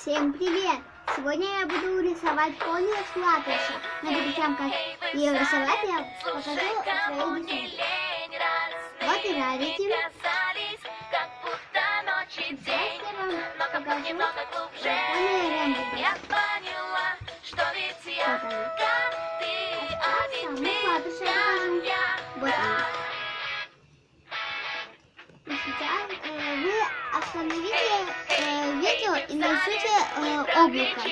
Всем привет! Сегодня я буду рисовать пони с латыша. Но перед тем, как ее рисовать, я покажу свои рисунки. Вот и радите. Сейчас я вам покажу пони Рэмбо. Вот она. И сейчас вы остановите видео и нарисуйте облако.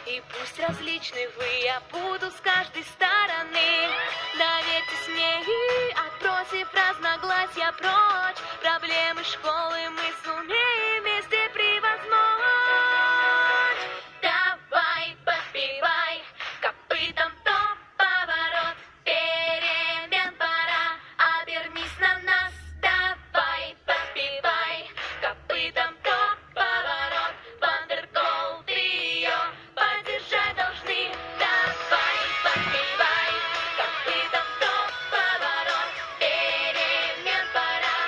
И пусть различны вы, я буду с каждой стороны. Доверьтесь мне и отбросив разногласия прочь, проблемы школы мы сумеем вместе превозмочь. Давай, подбивай копытом топ, поворот, перемен пора, обернись на нас. Давай, подбивай копытом топ, поворот, вандерголд ее поддержать должны. Давай, подбивай копытом топ, поворот, перемен пора,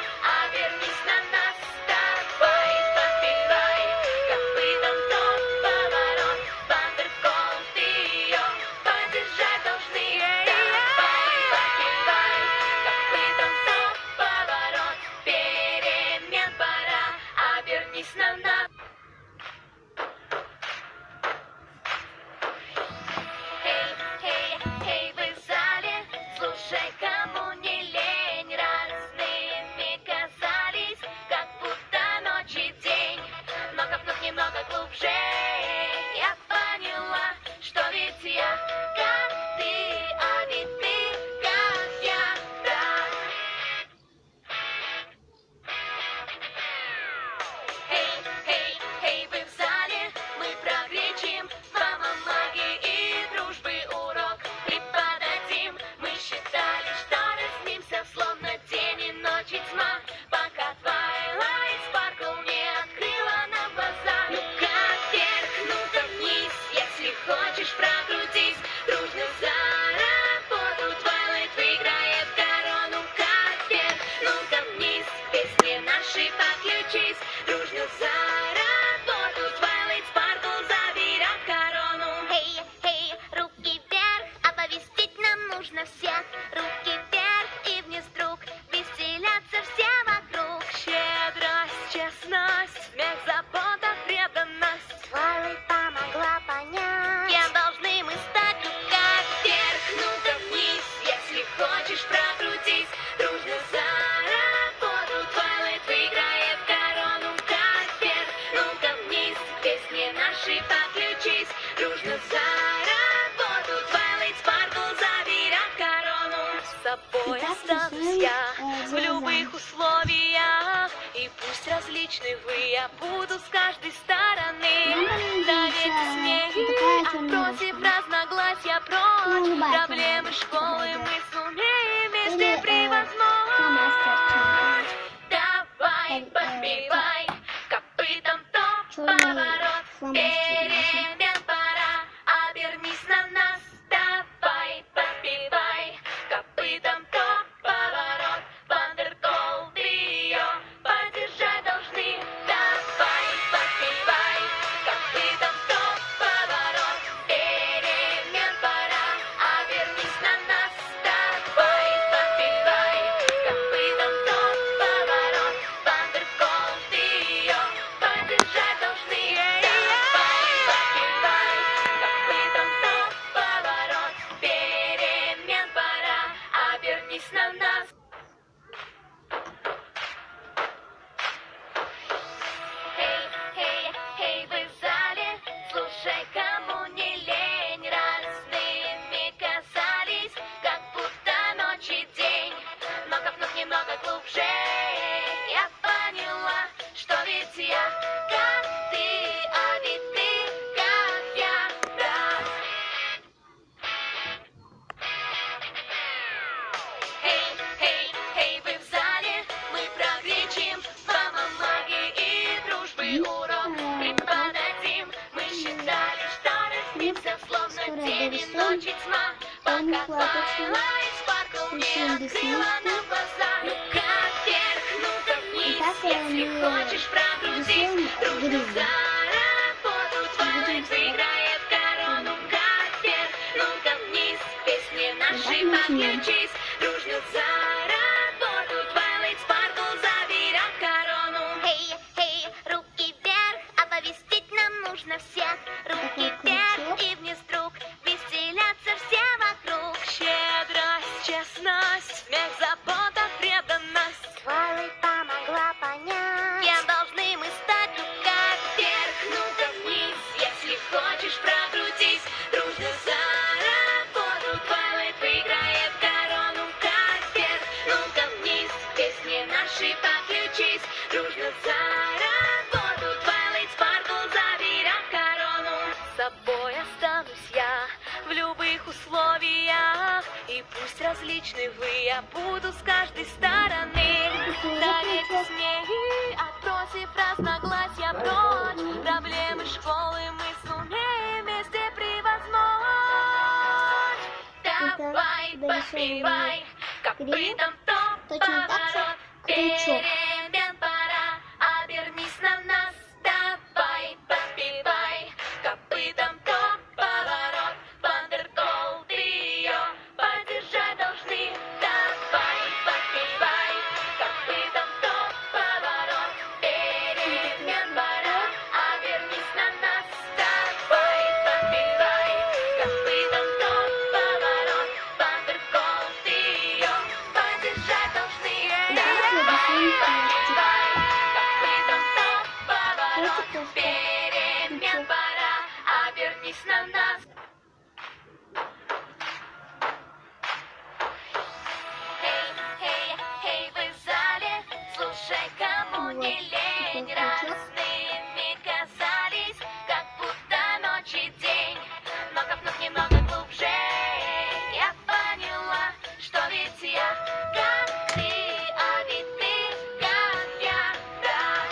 обернись на нас. Давай, подбивай копытом топ, поворот, вандерголд ее поддержать должны. Давай, подбивай копытом топ, поворот, перемен пора, обернись на нас. Эй, вы в зале, слушай, кому не лень, разными казались, как будто ночь и день, но копнув немного глубже, я поняла, что ведь я как ты, а ведь ты как я, да. Эй, вы в зале, мы прогречим вам о магии и дружбы урок преподадим. Мы считали, что разнимся, словно день и ночь и тьма, пока Twilight Sparkle не открыла нам глаза. Ну-ка вверх, ну-ка вниз, если хочешь прокрутись, дружно за работу Twilight выиграет корону. Как вверх, ну-ка вниз, песни наши подключись, дружно за работу Twilight Sparkle заберет корону. Эй, руки вверх, оповестить нам нужно всех. Руки вверх и вниз, друг, веселятся все вокруг. Щедрость, честность, смех, забота, преданность. Twilight помогла понять, кем должны мы стать. Рука вверх, ну-ка вниз, если хочешь прокрутись, дружно за работу Twilight выиграет корону. Как вверх, ну-ка вниз, песни наши подключись, дружно за работу Twilight Sparkle заберет корону. С собой Итак, останусь я в рисуем любых условиях, и пусть различны вы, я буду с каждой стороны. Доверьтесь мне и отбросив разногласия прочь, проблемы школы мы сумеем вместе превозмочь. Давай, подбивай копытом топ, поворот, перемен пора, обернись на нас. Давай, подбивай копытом топ, поворот, вандерголд ее поддержать должны. Давай, подбивай копытом топ, поворот, перемен пора, обернись на нас. ночи тьма, Помню, пока флаточно. Twilight Sparkle не Рисуем открыла ресницы. нам глаза. Ну-ка вверх, ну-ка вниз, Итак, если мы хочешь прогрузись, рисуем дружно грим. за работу. Twilight выиграет корону. Ну-ка вверх, ну-ка вниз, песни нашей Итак, начнем. подключись, дружно за работу. Twilight Sparkle заберет корону. Эй, эй, руки вверх, оповестить нам нужно всех. Руки Такой вверх крючок. и вниз друг, веселятся все вокруг. Щедрость, честность, смех, забота, преданность. Twilight помогла понять, кем должны мы стать. Ну-ка вверх, ну-ка вниз, если хочешь прогрузись, дружно за работу. Twilight выиграет корону. Ну-ка вверх, ну-ка вниз, песни наши подключись, дружно за работу. Twilight Sparkle заберет корону. С собой останусь я в любых условиях, и пусть различны вы, я буду с каждой стороны. Доверьтесь мне и отбросив разногласия прочь, проблемы школы мы сумеем вместе превозмочь. Давай, подпевай, копытом топ, Точно так же поворот, крючок. перемен пора, обернись на нас. Давай, подпевай, копытом топ, поворот, Вандерголд ее поддержать должны. Давай, подпевай, копытом топ, поворот, перемен пора, обернись на нас. Давай, подпевай, копытом топ, поворот, Вандерголд ее поддержать должны. Давай, подпевай, копытом топ, поворот, перемен пора, обернись на нас. Эй, эй, эй, вы в зале, слушай, кому не лень, разными казались, как будто ночь и день. Но копнув немного глубже, я поняла, что ведь я как ты, а ведь ты как я, да.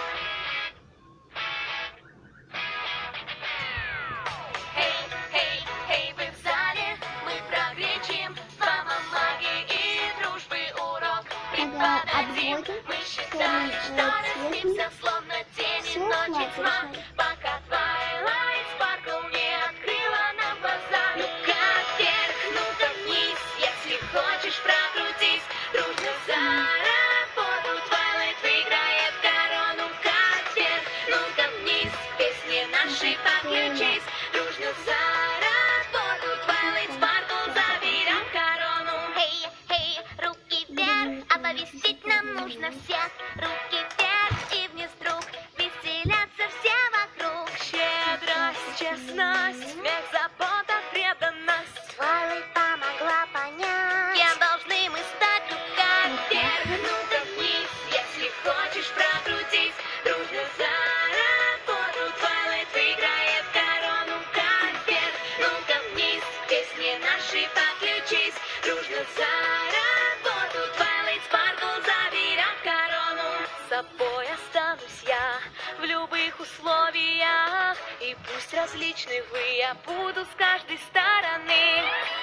Эй, эй, эй, вы в зале, мы прогречим вам о магии и дружбы урок преподадим. обводим Мы считали, что разнимся, словно день и Всё ночь и тьма, флаточно. пока Twilight Sparkle не открыла нам глаза. Ну-ка вверх, ну-ка вниз, если хочешь прогрузись, дружно за работу. Twilight выиграет корону. Ну-ка вверх, ну-ка вниз, песни наши подключись, дружно за работу. Twilight Sparkle заберет корону. Эй, эй, руки вверх, оповестить нам нужно всех. Руки вверх и вниз друг, веселятся все вокруг. Щедрость, честность, смех, забота, преданность. Twilight помогла понять, кем должны мы стать. Ну-ка вверх, ну-ка вниз, если хочешь прогрузись, дружно за работу. Twilight выиграет корону. Ну-ка вверх, ну-ка вниз, песни наши подключись, дружно за работу. Twilight Sparkle заберет корону. С собой останусь я в любых условиях, и пусть различны вы, я буду с каждой стороны.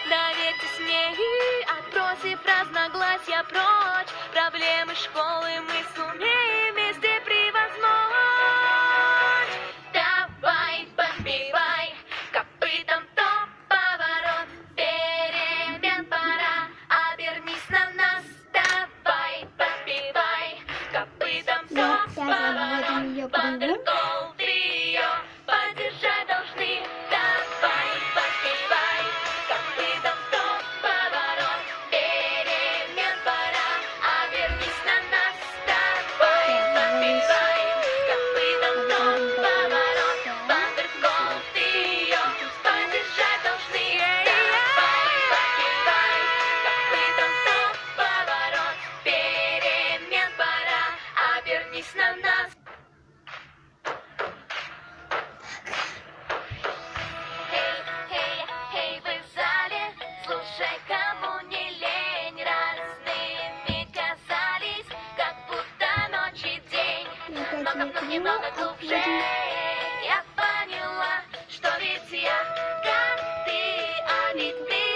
Доверьтесь мне и отбросив разногласия прочь, проблемы школы мы сумеем вместе превозмочь. Давай, подпевай, копытом топ, поворот, перемен пора, обернись на нас. Давай, подпевай, копытом И топ, опять обводим поворот, ее кругом. Вандерголд ее поддержать должны. Давай, подпевай, копытом топ, поворот, перемен пора, обернись на нас. Давай, подпевай, копытом топ, поворот, Вандерголд ее поддержать должны. Давай, подпевай, копытом топ, поворот, перемен пора, обернись на нас. Эй, эй, эй, вы в зале, слушай, кому не лень, разными казались, как будто ночь и день. И Но опять копнув накрыла, немного глубже, обводим. я поняла, что ведь я как ты, а ведь ты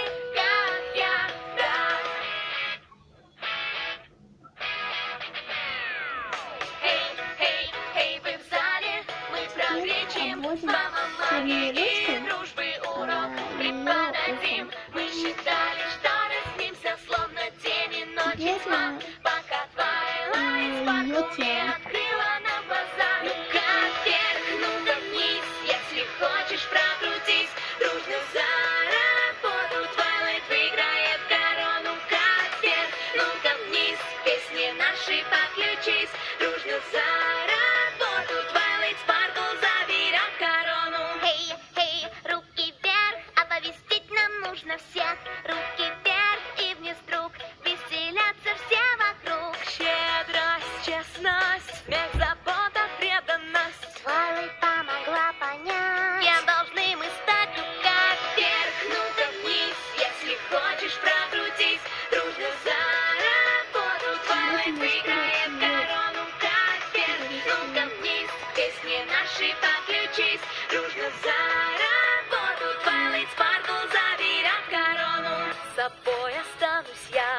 считали, что разнимся, словно день и ночь и тьма, пока Твайлайт Спаркл не открыла нам глаза. Ну-ка вверх, ну-ка вниз, если хочешь прокрутись, дружно за работу Твайлайт выиграет корону. Как вверх, ну-ка вниз, песни наши подключись, дружно за работу Твайлайт Спаркл заберет корону. Хей, хей, руки вверх, оповестить нам нужно всех. Руки вверх и вниз, друг, веселятся все вокруг. Щедрость, честность, смех, забота, преданность. Твайлайт помогла понять, кем должны мы стать. Ну-ка вверх, ну-ка вниз, если хочешь прокрутись, дружно за работу Твайлайт выиграет корону. Как вверх, ну-ка вниз, песни наши подключись, дружно за работу Твайлайт Спаркл заберет корону. С собой останусь я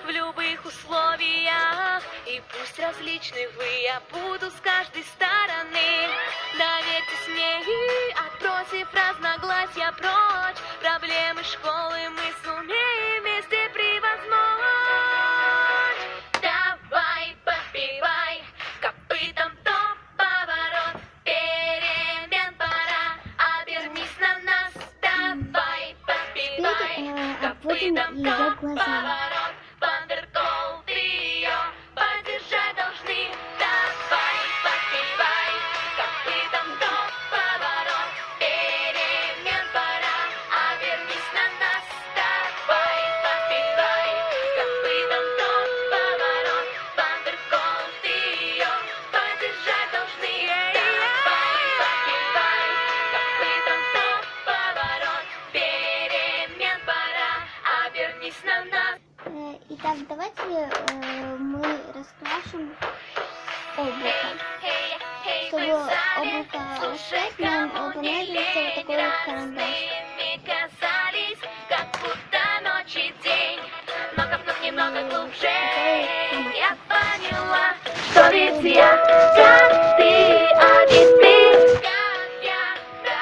в любых условиях, и пусть различны вы, я буду с каждой стороны. Доверьтесь мне и отбросив разногласия прочь, проблемы школы мы сумеем вместе превозмочь. Давай, подбивай копытом топ-поворот, перемен пора, обернись на нас. Давай, подбивай копытом топ-поворот, Вандерголд трио поддержать должны. Давай, подбивай копытом топ-поворот, перемен пора, обернись на нас. Давай, подбивай копытом топ-поворот, Вандерголд трио поддержать должны. Давай, подбивай копытом топ-поворот, перемен пора, обернись на нас. Итак, давайте мы раскрашем облако. Чтобы облако раскрасить, нам понадобится вот такой вот карандаш. Казались, как будто ночь и день, но копнув немного глубже, я поняла, что ведь я, как ты, а ведь ты, как я, да.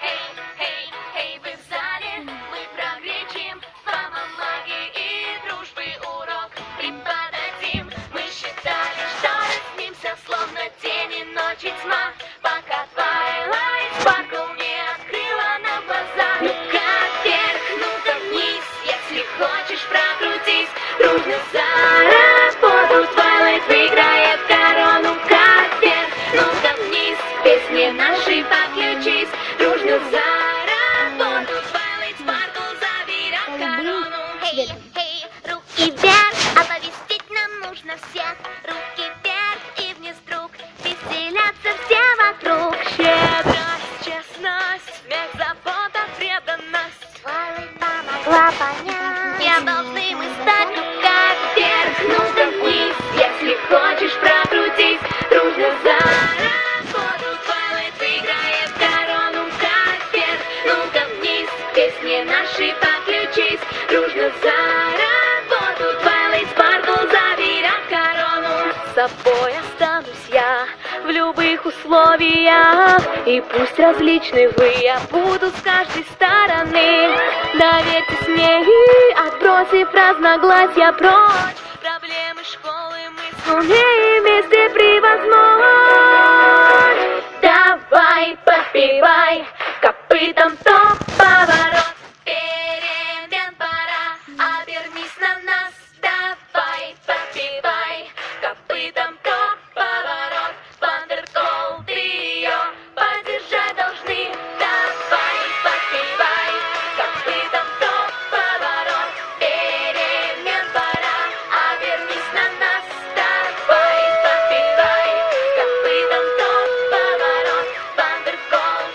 Эй, эй, эй, вы в зале, мы прогречим, мама магии и дружбы урок преподадим. Мы считали, что разнимся, словно день и ночь и тьма, пока Твайлайт Спаркл не открыла нам глаза. Ну-ка вверх, ну-ка вниз, если хочешь прокрутись, дружно за работу Твайлайт выиграет корону. Как вверх, ну-ка вниз, песни наши подключись, дружно за работу Твайлайт Спаркл заберет корону. Хей, хей, руки вверх, оповестить нам нужно всех. Руки вверх и вниз, друг, веселятся все вокруг. Щедрость, честность, смех, забота, преданность. Твайлайт помогла понять, кем должны мы стать. Ну-ка вверх, ну-ка вниз, если хочешь прокрутись, дружно за работу Твайлайт выиграет корону. Как вверх, ну-ка вниз, песни наши подключись, дружно за работу Твайлайт Спаркл заберет корону. С собой останусь я в любых условиях, и пусть различны вы, я буду с каждой стороны. Доверьтесь мне и отбросив разногласия прочь, проблемы школы мы сумеем вместе превозмочь. Давай, подбивай копытом топ-поворот, перемен пора, обернись на нас. Давай, подбивай копытом топ-поворот, Вандерголд трио поддержать должны. Давай, подбивай копытом топ-поворот, перемен пора, обернись на нас. Давай, подбивай копытом топ-поворот, Вандерголд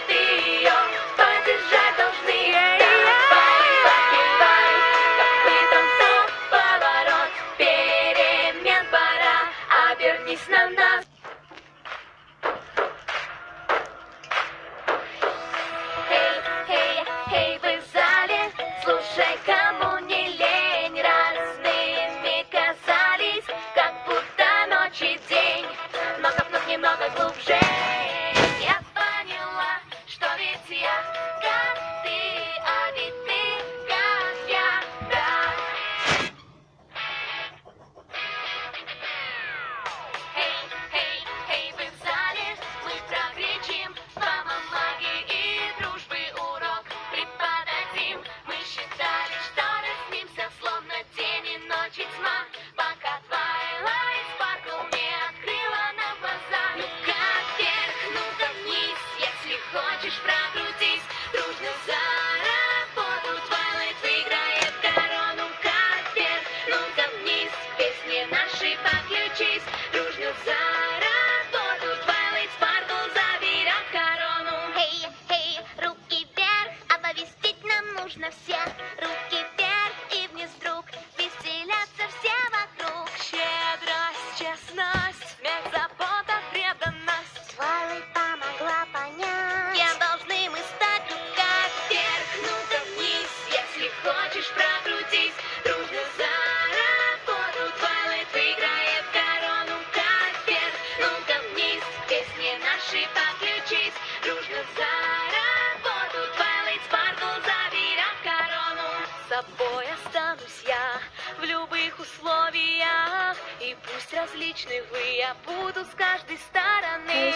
нужно всех. Руки вверх и вниз вдруг веселятся все вокруг. Щедрость, честность, смех, забота, преданность. Твайлайт помогла понять, кем должны мы стать. Рука вверх, Ну-ка вниз, если хочешь прокрутись. Дружно за работу Твайлайт выиграет корону. Как вверх, ну-ка вниз, к песне нашей подключись. Дружно за работу Твайлайт Спаркл заберет корону. С собой останусь я в любых условиях. И пусть различны вы, я буду с каждой стороны.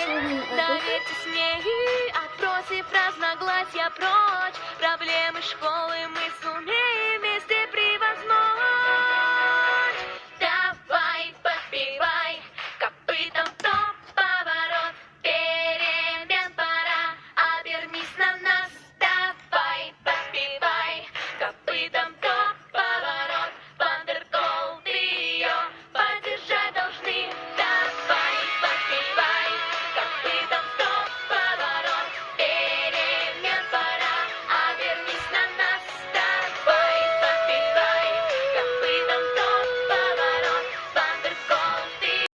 Доверьтесь мне и отбросив разногласия прочь, проблемы школы мы сумеем